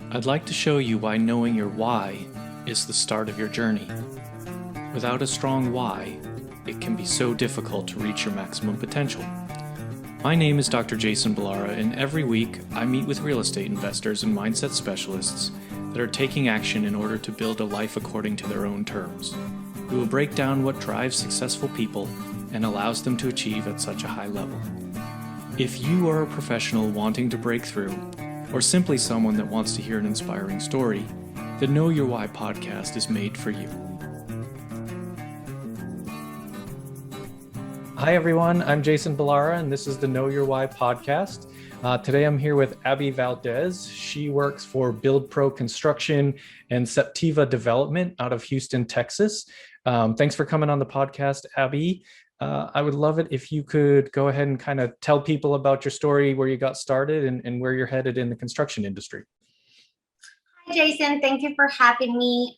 I'd like to show you why knowing your why is the start of your journey. Without a strong why, it can be so difficult to reach your maximum potential. My name is Dr. Jason Balara, and every week I meet with real estate investors and mindset specialists that are taking action in order to build a life according to their own terms. We will break down what drives successful people and allows them to achieve at such a high level. If you are a professional wanting to break through, or simply someone that wants to hear an inspiring story, the Know Your Why podcast is made for you. Hi, everyone. I'm Jason Balara, and this is the Know Your Why podcast. Today, I'm here with Abby Valdez. She works for BuildPro Construction and Septiva Development out of Houston, Texas. Thanks for coming on the podcast, Abby. I would love it if you could go ahead and kind of tell people about your story, where you got started and where you're headed in the construction industry. Hi, Jason. Thank you for having me.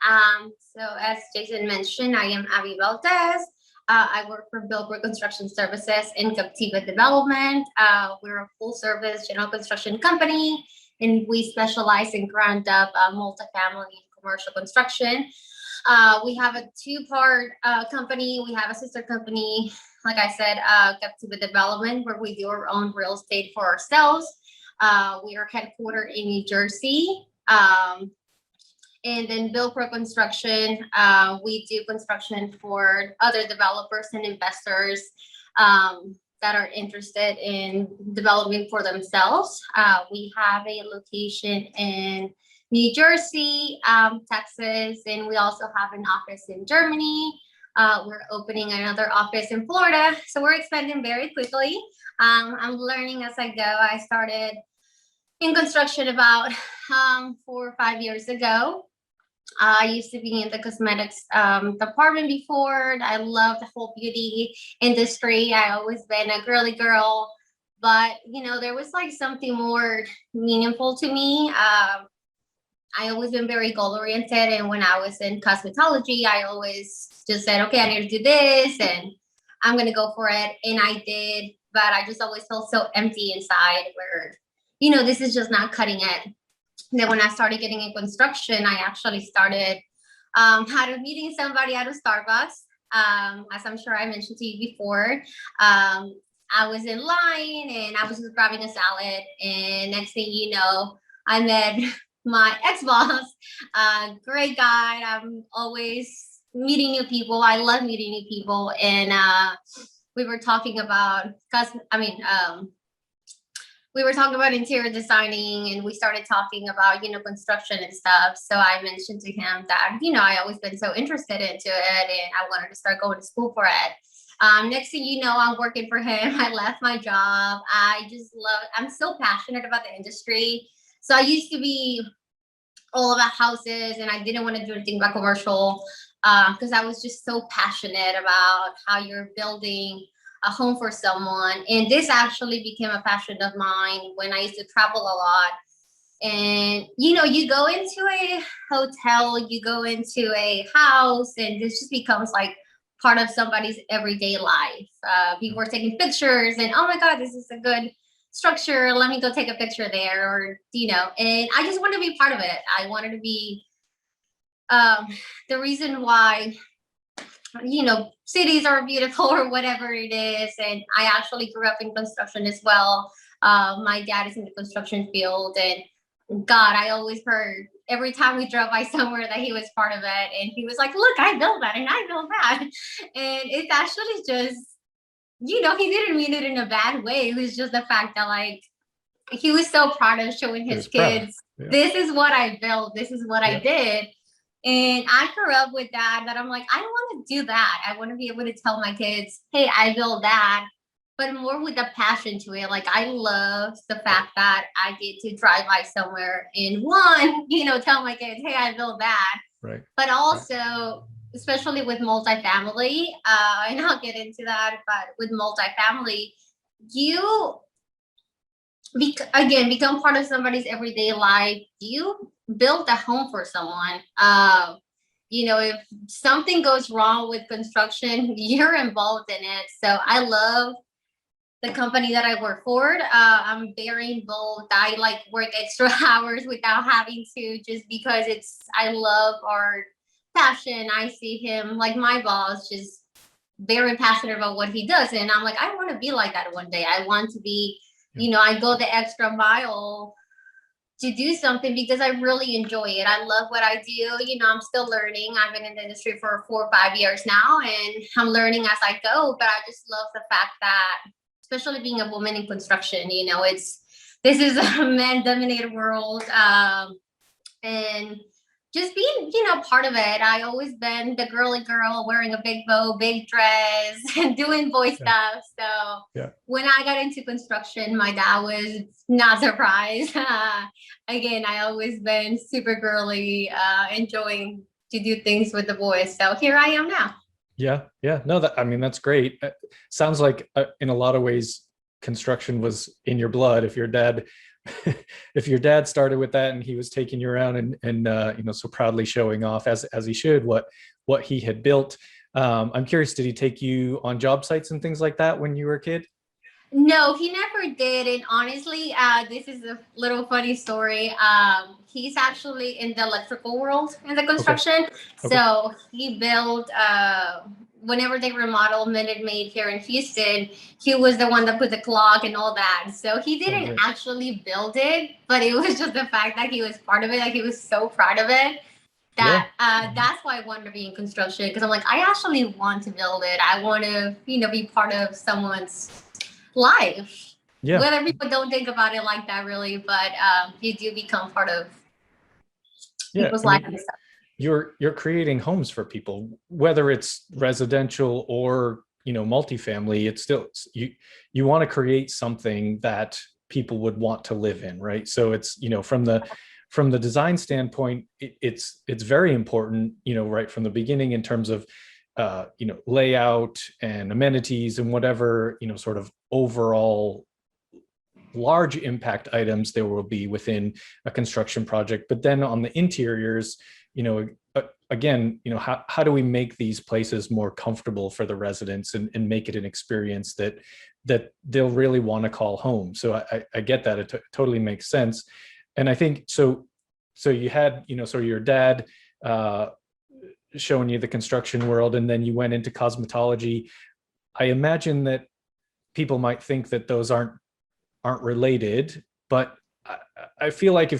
So as Jason mentioned, I am Abby Valdez. I work for BuildPro Construction Services in Septiva Development. We're a full-service general construction company, and we specialize in ground-up multifamily and commercial construction. We have a two-part company. We have a sister company, like I said, Septiva Development, where we do our own real estate for ourselves. We are headquartered in New Jersey. And then BuildPro Construction, we do construction for other developers and investors that are interested in developing for themselves. We have a location in New Jersey, Texas, and we also have an office in Germany. We're opening another office in Florida, so we're expanding very quickly. I'm learning as I go. I started in construction about 4 or 5 years ago. I used to be in the cosmetics department before. I love the whole beauty industry. I always been a girly girl, but there was like something more meaningful to me. I always been very goal oriented, and when I was in cosmetology, I always just said, okay, I need to do this, and I'm gonna go for it, and I did. But I just always felt so empty inside, where this is just not cutting it. And then when I started getting in construction, I actually started out of meeting somebody out of Starbucks. As I'm sure I mentioned to you before, I was in line and I was just grabbing a salad, and next thing you know, I met my ex-boss, great guy. I'm always meeting new people. I love meeting new people. And we were talking about, we were talking about interior designing, and we started talking about, construction and stuff. So I mentioned to him that, I always been so interested into it, and I wanted to start going to school for it. Next thing you know, I'm working for him. I left my job. I'm so passionate about the industry. So I used to be all about houses, and I didn't want to do anything about commercial because I was just so passionate about how you're building a home for someone. And this actually became a passion of mine when I used to travel a lot. And, you go into a hotel, you go into a house, and this just becomes like part of somebody's everyday life. People are taking pictures and, oh my God, this is a good structure. Let me go take a picture there, or, and I just wanted to be part of it. I wanted to be the reason why cities are beautiful or whatever it is. And I actually grew up in construction as well. My dad is in the construction field, and God, I always heard every time we drove by somewhere that he was part of it. And he was like, look, I built that and I built that. And it's actually just, he didn't mean it in a bad way. It was just the fact that he was so proud of showing his kids, this is what I built. This is what I did. And I grew up with that I'm like, I want to do that. I want to be able to tell my kids, hey, I built that, but more with a passion to it. Like, I love the fact that I get to drive by somewhere and tell my kids, hey, I built that. Right. But also, especially with multifamily, and I'll get into that, but with multifamily, you become part of somebody's everyday life. You build a home for someone. If something goes wrong with construction, you're involved in it. So I love the company that I work for. I'm very involved. I like work extra hours without having to, just because I love our passion. I see him, like my boss, just very passionate about what he does. And I'm like, I want to be like that one day. I want to be, I go the extra mile to do something because I really enjoy it. I love what I do. I'm still learning. I've been in the industry for 4 or 5 years now, and I'm learning as I go. But I just love the fact that, especially being a woman in construction, this is a man-dominated world, and just being, part of it. I always been the girly girl wearing a big bow, big dress, and doing boy stuff. So when I got into construction, my dad was not surprised. Again, I always been super girly, enjoying to do things with the boys. So here I am now. Yeah. No, that's great. Sounds like in a lot of ways, construction was in your blood. If your dad started with that and he was taking you around and so proudly showing off as he should what he had built. I'm curious, did he take you on job sites and things like that when you were a kid? No, he never did. And honestly, this is a little funny story. He's actually in the electrical world in the construction. Okay. So he built, whenever they remodel Minute Maid here in Houston, he was the one that put the clock and all that. So he didn't actually build it, but it was just the fact that he was part of it. Like, he was so proud of it. That's why I wanted to be in construction, because I'm like, I actually want to build it. I want to, be part of someone's life. Whether people don't think about it like that, really, but you do become part of people's life and stuff. You're creating homes for people, whether it's residential or multifamily. It's still you want to create something that people would want to live in, right? So it's from the design standpoint, it's very important, right from the beginning, in terms of layout and amenities and whatever sort of overall large impact items there will be within a construction project. But then on the interiors, again, how do we make these places more comfortable for the residents and make it an experience that they'll really want to call home? So I get that. It totally makes sense. And I think so you had so your dad showing you the construction world, and then you went into cosmetology. I imagine that people might think that those aren't related, but I feel like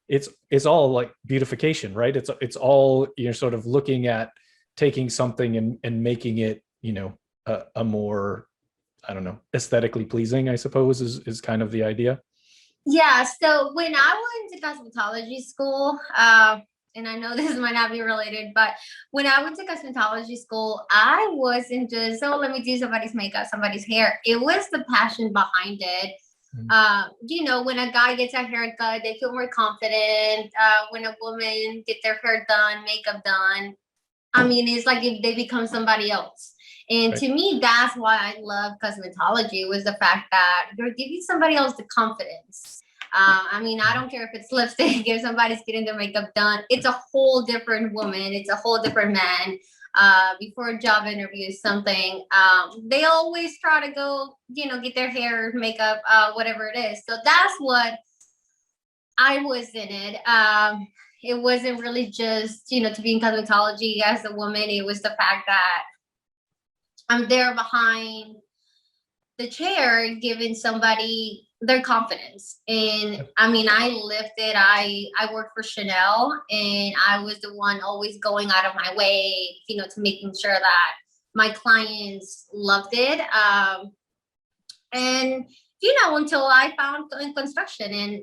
it's all like beautification, right? It's all, you're sort of looking at taking something and making it, a more, I don't know, aesthetically pleasing, I suppose, is kind of the idea. Yeah. So when I went to cosmetology school, and I know this might not be related, but when I went to cosmetology school, I wasn't just, let me do somebody's makeup, somebody's hair. It was the passion behind it. When a guy gets a haircut, they feel more confident. When a woman gets their hair done, makeup done, it's like if they become somebody else. And to me, that's why I love cosmetology, was the fact that you're giving somebody else the confidence. I don't care if it's lipstick, if somebody's getting their makeup done, it's a whole different woman. It's a whole different man. Before a job interview, something, they always try to go, get their hair, makeup, whatever it is. So that's what I was in it. It wasn't really just, to be in cosmetology as a woman. It was the fact that I'm there behind the chair, giving somebody their confidence. And I lived it. I worked for Chanel, and I was the one always going out of my way, to making sure that my clients loved it. And until I found in construction, and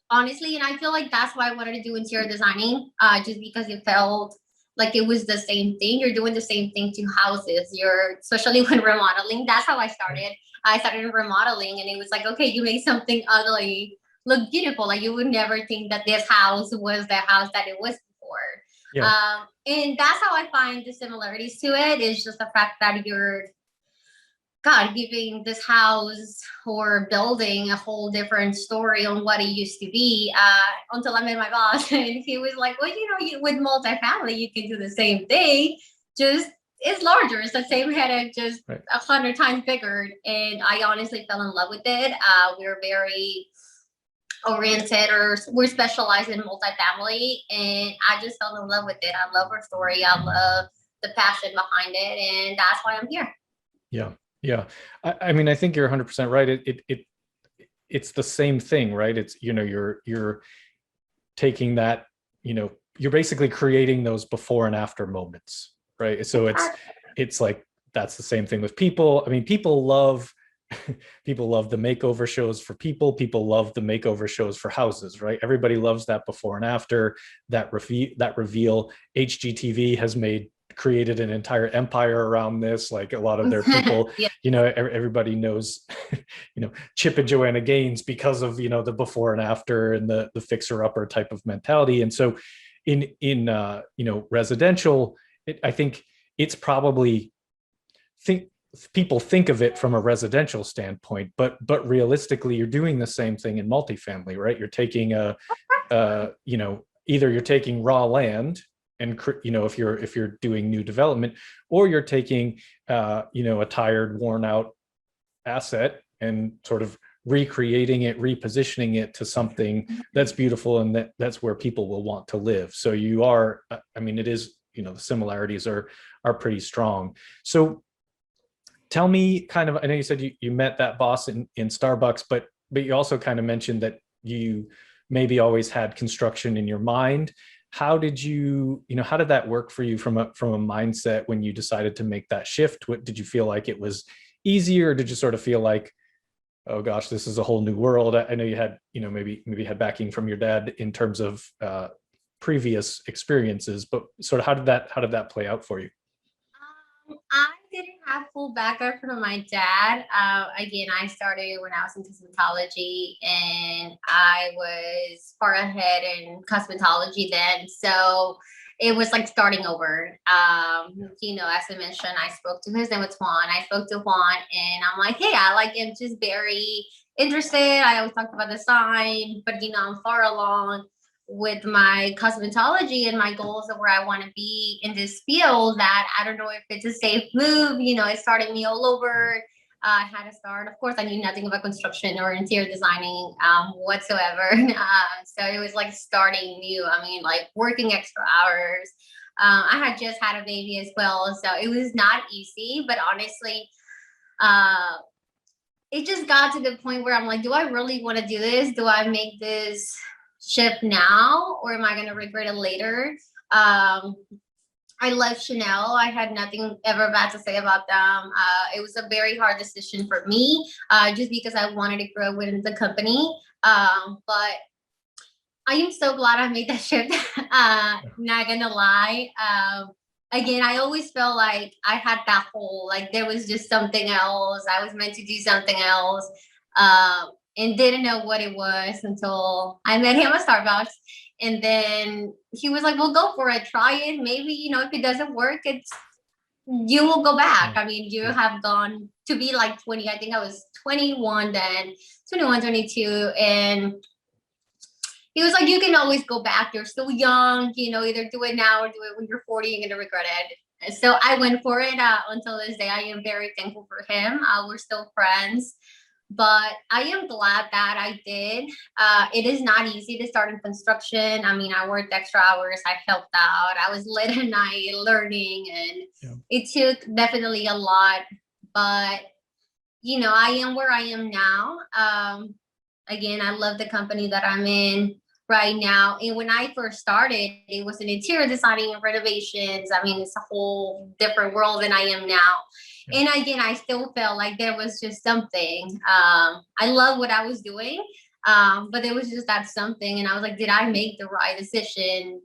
honestly, and I feel like that's why I wanted to do interior designing, just because it felt like it was the same thing. You're doing the same thing to houses. Especially when remodeling. That's how I started. I started remodeling, and it was like, okay, you make something ugly look beautiful. Like, you would never think that this house was the house that it was before. And that's how I find the similarities to it. Is just the fact that you're giving this house or building a whole different story on what it used to be, until I met my boss. And he was like, well, with multifamily, you can do the same thing, just it's larger. It's the same headache, just Right. 100 times bigger. And I honestly fell in love with it. We're very oriented, or we're specialized in multifamily, and I just fell in love with it. I love her story. I love the passion behind it, and that's why I'm here. Yeah. Yeah. I mean, I think you're 100% right. It's the same thing, right? It's, you're taking that, you're basically creating those before and after moments, right? So it's like, that's the same thing with people. I mean, people love the makeover shows for people. People love the makeover shows for houses, right? Everybody loves that before and after, that reveal. HGTV has created an entire empire around this. Like, a lot of their people, Yeah. everybody knows, Chip and Joanna Gaines because of, the before and after, and the fixer upper type of mentality. And so in residential, I think it's probably, people think of it from a residential standpoint, but realistically, you're doing the same thing in multifamily, right? You're taking either you're taking raw land, and if you're doing new development, or you're taking a tired, worn out asset and sort of recreating it, repositioning it to something that's beautiful, and that's where people will want to live. So you are, I mean, it is, the similarities are pretty strong. So tell me, kind of, I know you said you met that boss in Starbucks, but you also kind of mentioned that you maybe always had construction in your mind. How did how did that work for you from a mindset when you decided to make that shift? What did you feel like it was easier, or did you sort of feel like, oh gosh, this is a whole new world? I know you had, maybe had backing from your dad in terms of previous experiences, but sort of how did that play out for you? I didn't have full backup from my dad. Again, I started when I was in cosmetology, and I was far ahead in cosmetology then. So it was like starting over. As I mentioned, I spoke to his name was Juan. I spoke to Juan, and I'm like, hey, I'm just very interested. I always talk about the sign, but I'm far along with my cosmetology and my goals of where I want to be in this field, that I don't know if it's a safe move. It's starting me all over. I had to start. Of course, I knew nothing about construction or interior designing whatsoever. So it was like starting new. I mean, like working extra hours. I had just had a baby as well. So it was not easy, but honestly, it just got to the point where I'm like, do I really want to do this? Do I make this shift now, or am I going to regret it later? I left Chanel. I had nothing ever bad to say about them. It was a very hard decision for me, just because I wanted to grow within the company. But I am so glad I made that shift. Not gonna lie. Again, I always felt like I had that hole, like there was just something else. I was meant to do something else. And didn't know what it was until I met him at Starbucks. And then he was like, well, go for it, try it. Maybe, if it doesn't work, you will go back. I mean, you have gone to be like 20. I think I was 21 then, 21, 22. And he was like, you can always go back. You're still young, either do it now or do it when you're 40, you're going to regret it. And so I went for it until this day. I am very thankful for him. We're still friends. But I am glad that I did. It is not easy to start in construction. I mean, I worked extra hours. I helped out. I was late at night learning, and it took definitely a lot. But, I am where I am now. Again, I love the company that I'm in right now. And when I first started, it was in interior designing and renovations. I mean, it's a whole different world than I am now. And again, I still felt like there was just something. I love what I was doing, but there was just that something. And I was like, did I make the right decision?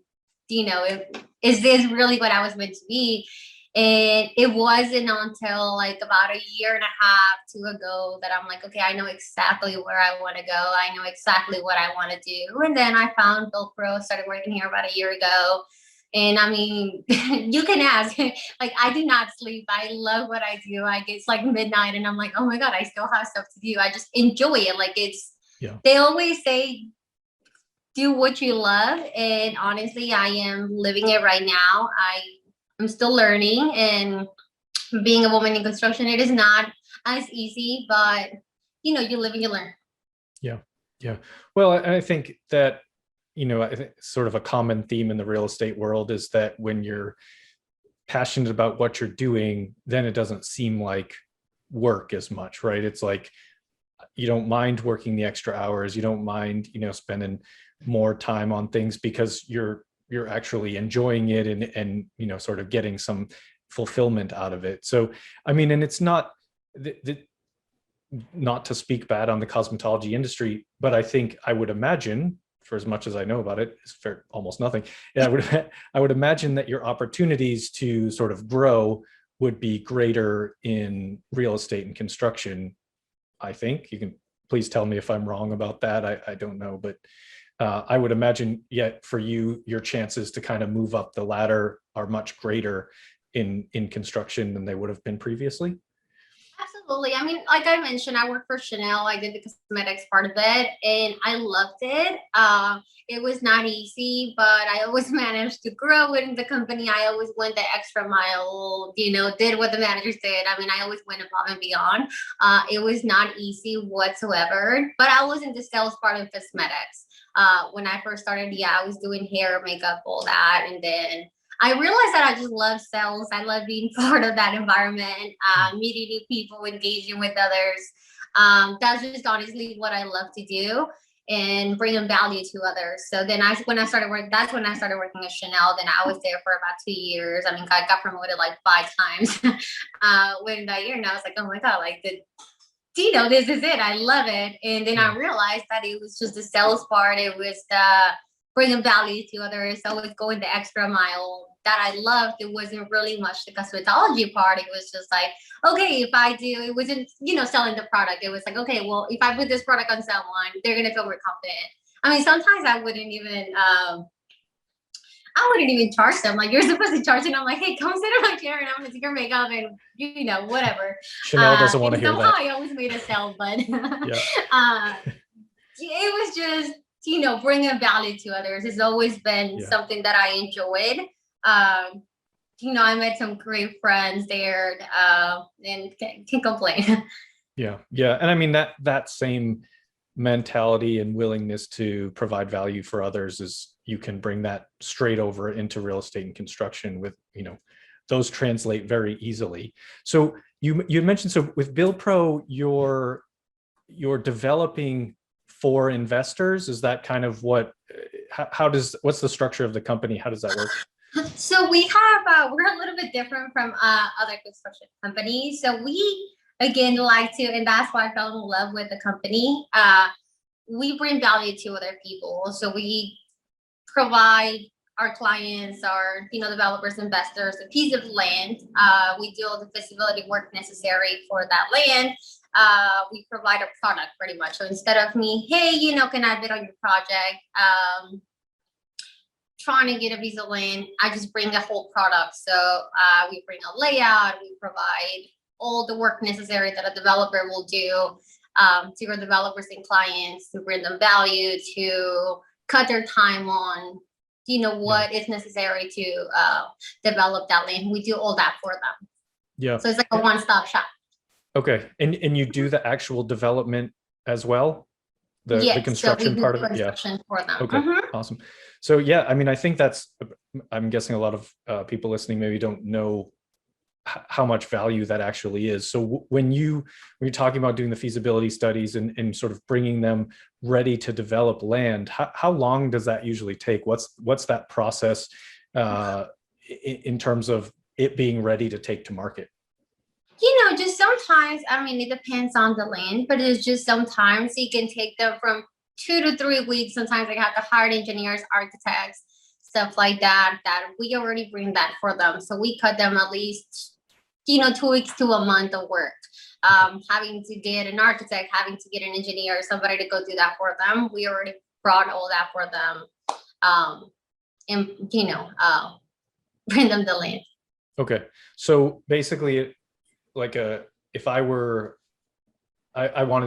Is this really what I was meant to be? And it wasn't until like about a year and a half, 2 ago, that I'm like, okay, I know exactly where I want to go. I know exactly what I want to do. And then I found BuildPro, started working here about a year ago. And I mean, you can ask, like, I do not sleep. I love what I do. It's like midnight and I'm like, oh my God, I still have stuff to do. I just enjoy it. Like they always say, do what you love. And honestly, I am living it right now. I'm still learning, and being a woman in construction, it is not as easy, but you live and you learn. Yeah. Yeah. Well, I think that, I think sort of a common theme in the real estate world is that when you're passionate about what you're doing, then it doesn't seem like work as much, right? It's like you don't mind working the extra hours, you don't mind, spending more time on things because you're actually enjoying it and sort of getting some fulfillment out of it. So I mean, and it's not not to speak bad on the cosmetology industry, but I would imagine, for as much as I know about it, is for almost nothing. Yeah, I would imagine that your opportunities to sort of grow would be greater in real estate and construction. I think you can please tell me if I'm wrong about that. I don't know, but I would imagine, yet for you, your chances to kind of move up the ladder are much greater in construction than they would have been previously. Absolutely. I mean, like I mentioned, I worked for Chanel. I did the cosmetics part of it, and I loved it. It was not easy, but I always managed to grow in the company. I always went the extra mile, did what the managers did. I mean, I always went above and beyond. It was not easy whatsoever, but I was in the sales part of cosmetics. When I first started, yeah, I was doing hair, makeup, all that, and then I realized that I just love sales. I love being part of that environment, meeting new people, engaging with others. That's just honestly what I love to do, and bringing value to others. So then when I started working, that's when I started working at Chanel. Then I was there for about 2 years. I mean, I got promoted like 5 times within that year. And I was like, oh my God, like this is it. I love it. And then I realized that it was just the sales part. It was the bringing value to others, always going the extra mile that I loved. It wasn't really much the cosmetology part. It was just like, okay, if I do, it wasn't, selling the product. It was like, okay, well, if I put this product on someone, they're going to feel more confident. I mean, sometimes I wouldn't even charge them. Like, you're supposed to charge them. I'm like, hey, come sit in my chair and I'm going to do your makeup and, whatever. Chanel doesn't want to hear that. I always made a sale, but Yeah. It was just, bringing value to others has always been something that I enjoyed. I met some great friends there, and can't complain. Yeah. Yeah. And I mean, that same mentality and willingness to provide value for others is, you can bring that straight over into real estate and construction with, those translate very easily. So you mentioned, so with BuildPro, you're developing for investors. Is that kind of what's the structure of the company? How does that work? So we have, we're a little bit different from other construction companies. So we, again, like to, and that's why I fell in love with the company. We bring value to other people. So we provide our clients, our developers, investors, a piece of land. We do all the feasibility work necessary for that land. We provide a product pretty much. So instead of me, hey, can I bid on your project? Trying to get a piece of land, I just bring the whole product. So we bring a layout, we provide all the work necessary that a developer will do to our developers and clients, to bring them value, to cut their time on, what is necessary to develop that land. We do all that for them. Yeah. So it's like a one-stop shop. Okay. And you do the actual development as well? The construction part of it? Yeah. For them. Okay. Awesome. So yeah, I mean, I think I'm guessing a lot of people listening maybe don't know how much value that actually is. So when you're talking about doing the feasibility studies and sort of bringing them ready to develop land, how long does that usually take? What's that process in terms of it being ready to take to market? Just sometimes, I mean, it depends on the land, but it's just sometimes it can take them from 2 to 3 weeks. Sometimes they have to hire engineers, architects, stuff like that we already bring that for them. So we cut them at least 2 weeks to a month of work. Having to get an architect, having to get an engineer, somebody to go do that for them. We already brought all that for them. And bring them the land. Okay. So basically, if I wanted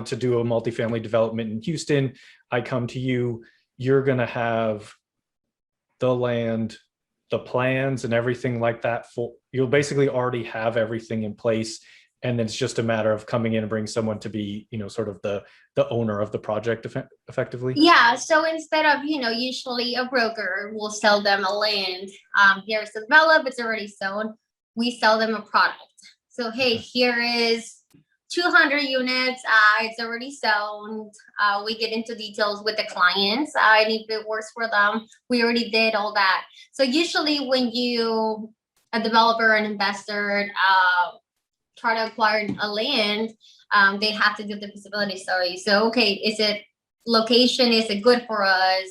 to do a multifamily development in Houston, I come to you, you're going to have the land the plans and everything like that, you'll basically already have everything in place, and it's just a matter of coming in and bringing someone to be, sort of the owner of the project effectively. Yeah. So instead of, usually a broker will sell them a land. Here's the develop, it's already sold. We sell them a product. So, hey, here is 200 units. It's already sold. We get into details with the clients. And if it works for them, we already did all that. So usually when a developer, an investor, try to acquire a land, they have to do the feasibility study. So, okay, is it location? Is it good for us?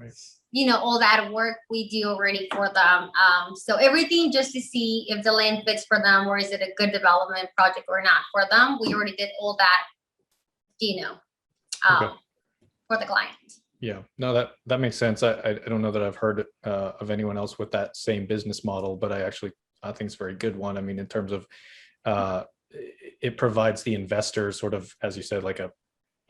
Right. All that work we do already for them. So everything just to see if the land fits for them, or is it a good development project or not for them. We already did all that, okay. For the client. Yeah, no, that makes sense. I don't know that I've heard of anyone else with that same business model, but I think it's a very good one. I mean, in terms of it provides the investor sort of, as you said, like a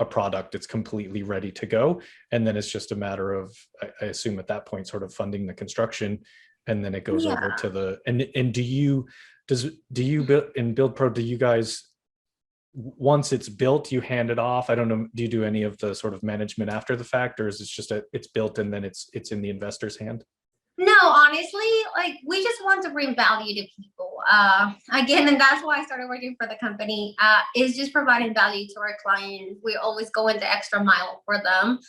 product. It's completely ready to go, and then it's just a matter of, I assume at that point, sort of funding the construction, and then it goes over to the and do you build in BuildPro? Do you guys, once it's built, you hand it off? I don't know. Do you do any of the sort of management after the fact, or is it just it's built and then it's in the investor's hand? No, honestly, like we just want to bring value to people. Again, and that's why I started working for the company. Is just providing value to our clients. We always go in the extra mile for them.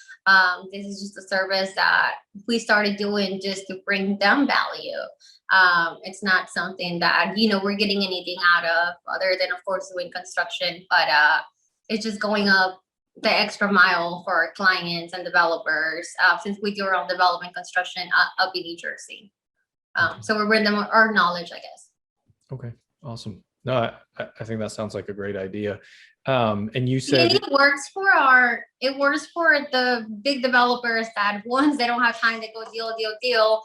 This is just a service that we started doing just to bring them value. It's not something that we're getting anything out of, other than of course doing construction. But it's just going up the extra mile for our clients and developers, since we do our own development construction up in New Jersey. So we're bringing them our knowledge, I guess. Okay, awesome. No, I think that sounds like a great idea. And you said it works for the big developers that once they don't have time to go deal.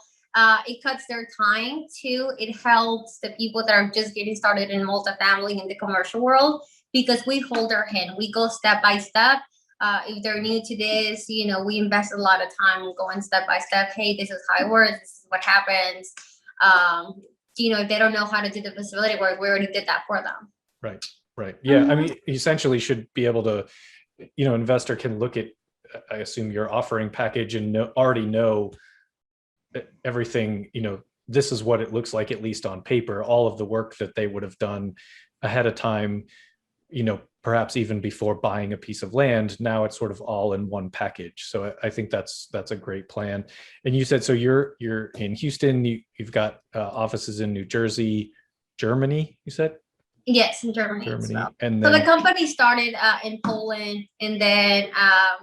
It cuts their time too. It helps the people that are just getting started in multifamily in the commercial world, because we hold their hand. We go step by step. If they're new to this, we invest a lot of time going step by step. Hey, this is how it works. This is what happens. If they don't know how to do the facility work, we already did that for them. Right. Yeah. I mean, essentially should be able to, investor can look at, I assume, your offering package and already know everything, this is what it looks like, at least on paper, all of the work that they would have done ahead of time, perhaps even before buying a piece of land. Now it's sort of all in one package. So I think that's a great plan. And you said, so you're in Houston, you've got offices in New Jersey, Germany, you said? Yes, in Germany as well. And then, so the company started in Poland, and then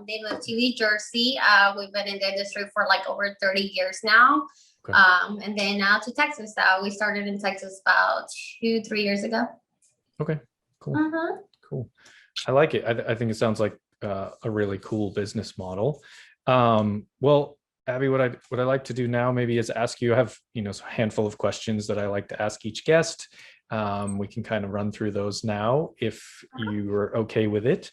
they moved to New Jersey. We've been in the industry for like over 30 years now. Okay. And then now to Texas. We started in Texas about 2-3 years ago. Okay, cool. Cool. I like it. I think it sounds like a really cool business model. Well, Abby, what I like to do now maybe is ask you, I have, a handful of questions that I like to ask each guest. We can kind of run through those now, if you are okay with it.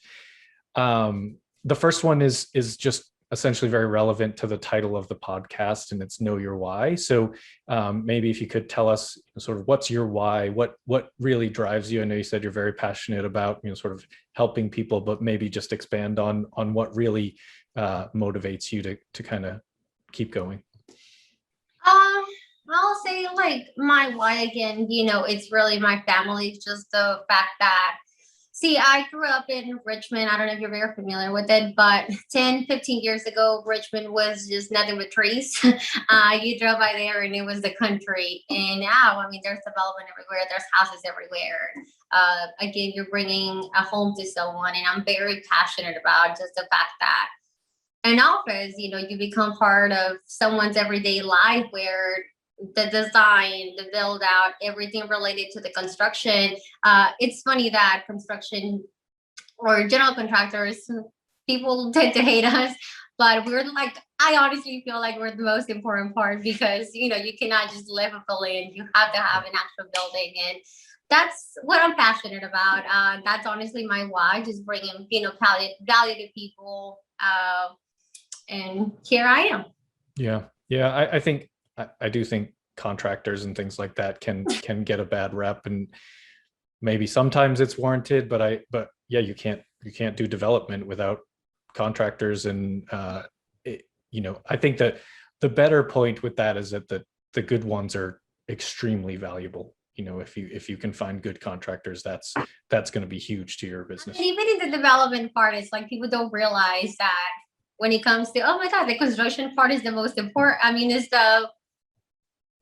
The first one is just essentially very relevant to the title of the podcast, and it's Know Your Why. So maybe if you could tell us sort of what's your why, what really drives you. I know you said you're very passionate about, sort of helping people, but maybe just expand on what really motivates you to kind of keep going. I'll say like my why again, it's really my family. It's just the fact that, see, I grew up in Richmond. I don't know if you're very familiar with it, but 10-15 years ago, Richmond was just nothing but trees. You drove by there and it was the country. And now, I mean, there's development everywhere. There's houses everywhere. Again, you're bringing a home to someone. And I'm very passionate about just the fact that an office, you become part of someone's everyday life, where the design, the build out, everything related to the construction. It's funny that construction or general contractors, people tend to hate us, but we're like, I honestly feel like we're the most important part, because, you cannot just live off the land. You have to have an actual building. And that's what I'm passionate about. That's honestly my why, just bringing, value to people. And here I am. Yeah. I think I do think contractors and things like that can get a bad rep, and maybe sometimes it's warranted, but yeah, you can't do development without contractors. And I think that the better point with that is that the good ones are extremely valuable. If you can find good contractors, that's going to be huge to your business. And even in the development part, it's like people don't realize that when it comes to, oh my God, the construction part is the most important. I mean, it's the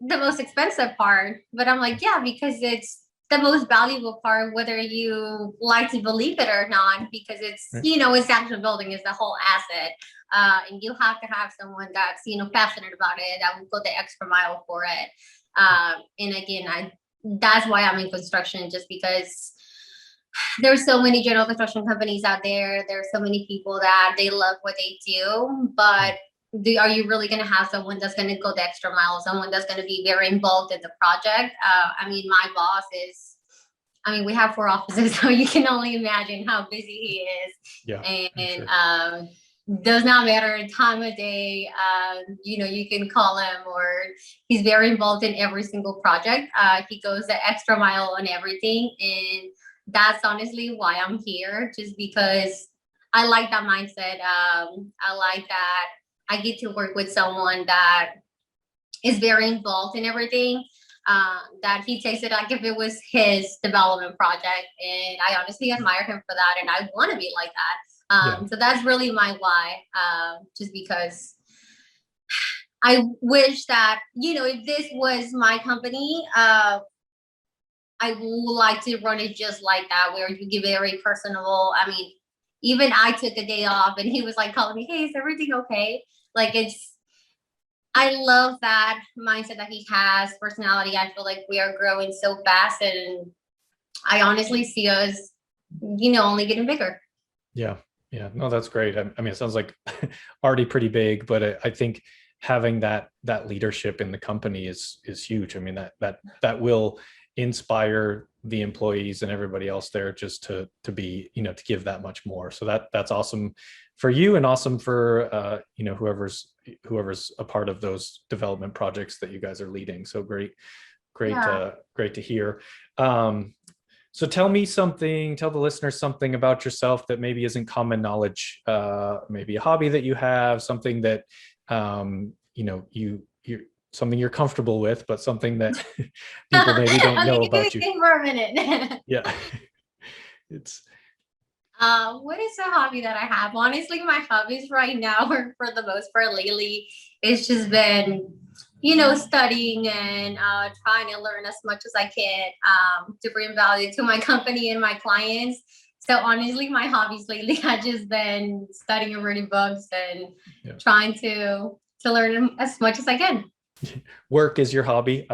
most expensive part. But I'm like, yeah, because it's the most valuable part, whether you like to believe it or not, because it's, Right. it's actual building is the whole asset. And you have to have someone that's, passionate about it, that will go the extra mile for it. And again, that's why I'm in construction, just because there's so many general construction companies out there. There's so many people that they love what they do, but are you really going to have someone that's going to go the extra mile, someone that's going to be very involved in the project? My boss is, we have 4 offices, so you can only imagine how busy he is. Yeah, And sure. does not matter time of day. You can call him, or he's very involved in every single project. He goes the extra mile on everything, and that's honestly why I'm here, just because I like that mindset. I like that I get to work with someone that is very involved in everything. That he takes it like if it was his development project, and I honestly admire him for that, and I want to be like that. Yeah. So that's really my why. Just because I wish that, if this was my company, I would like to run it just like that, where you give very personable. Even I took a day off and he was like calling me, hey, is everything okay? Like, I love that mindset that he has, personality. I feel like we are growing so fast, and I honestly see us, only getting bigger. Yeah. Yeah. No, that's great. It sounds like already pretty big, but I think having that leadership in the company is huge. That will inspire the employees and everybody else there just to be, to give that much more. So that's awesome for you, and awesome for whoever's a part of those development projects that you guys are leading. So great Yeah. great to hear. So tell the listeners something about yourself that maybe isn't common knowledge, maybe a hobby that you have, something that, you're something you're comfortable with, but something that people maybe don't know about you. Think for a minute. Yeah. It's What is a hobby that I have? Honestly, my hobbies right now, or for the most part lately, it's just been, studying and trying to learn as much as I can, to bring value to my company and my clients. So honestly, my hobbies lately have just been studying and reading books, and Yeah. trying to learn as much as I can. Work is your hobby.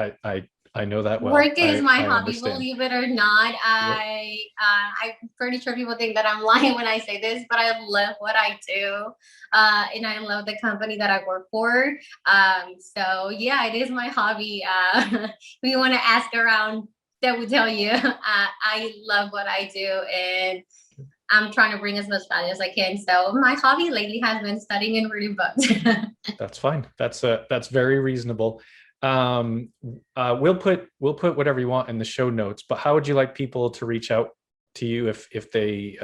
I know that well. Work is my I hobby, understand. believe it or not. Yep. I'm pretty sure people think that I'm lying when I say this, but I love what I do, and I love the company that I work for. So yeah, it is my hobby. If you want to ask around, they will tell you. I love what I do, and I'm trying to bring as much value as I can. So my hobby lately has been studying and reading books. That's fine. That's very reasonable. We'll put whatever you want in the show notes, but how would you like people to reach out to you if they,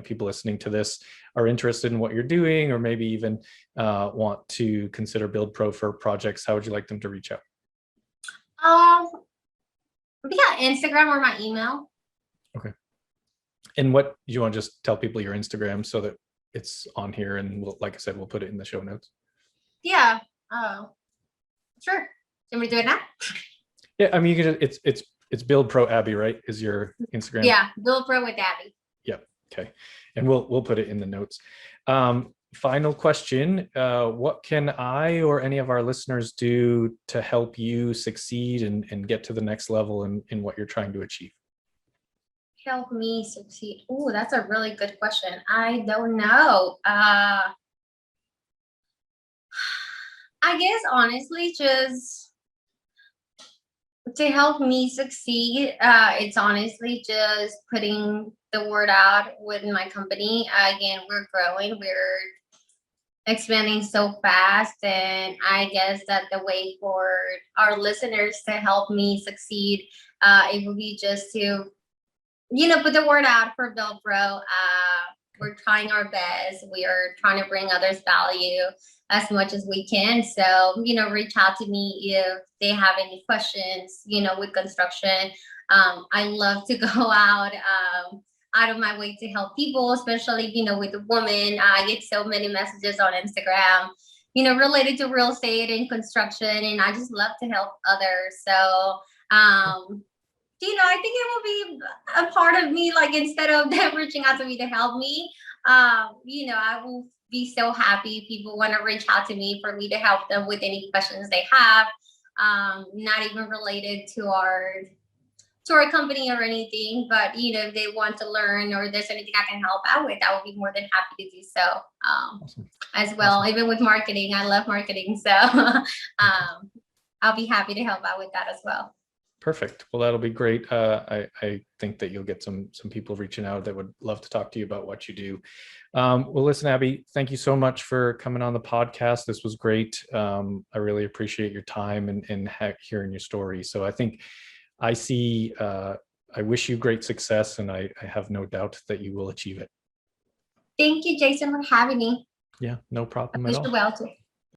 people listening to this are interested in what you're doing, or maybe even want to consider BuildPro for projects? How would you like them to reach out? Yeah, Instagram or my email. Okay. And what do you want to just tell people your Instagram so that it's on here, and like I said, we'll put it in the show notes. Yeah. Oh, sure. You want me to do it now? Yeah, you can just, it's BuildPro Abby, right? Is your Instagram? Yeah, BuildPro with Abby. Yep. Okay. And we'll put it in the notes. Final question. What can I or any of our listeners do to help you succeed and get to the next level in what you're trying to achieve? Help me succeed. Oh, that's a really good question. I don't know. I guess honestly, just to help me succeed, it's honestly just putting the word out with my company. Again, we're growing. expanding so fast, and I guess that the way for our listeners to help me succeed, it would be just to, put the word out for BuildPro. We're trying our best. We are trying to bring others value as much as we can. So, reach out to me if they have any questions, with construction. I love to go out of my way to help people, especially, with a woman. I get so many messages on Instagram, related to real estate and construction, and I just love to help others. So, I think it will be a part of me, like instead of them reaching out to me to help me, I will be so happy if people want to reach out to me for me to help them with any questions they have, not even related to our company or anything, but if they want to learn or there's anything I can help out with, I will be more than happy to do so. Awesome. As well. Awesome. Even with marketing, I love marketing, so I'll be happy to help out with that as well. Perfect. Well, that'll be great. I think that you'll get some people reaching out that would love to talk to you about what you do. Well, listen, Abby, thank you so much for coming on the podcast. This was great. I really appreciate your time and hearing your story. So I think I wish you great success, and I have no doubt that you will achieve it. Thank you, Jason, for having me. Yeah, no problem I at wish all. you well too.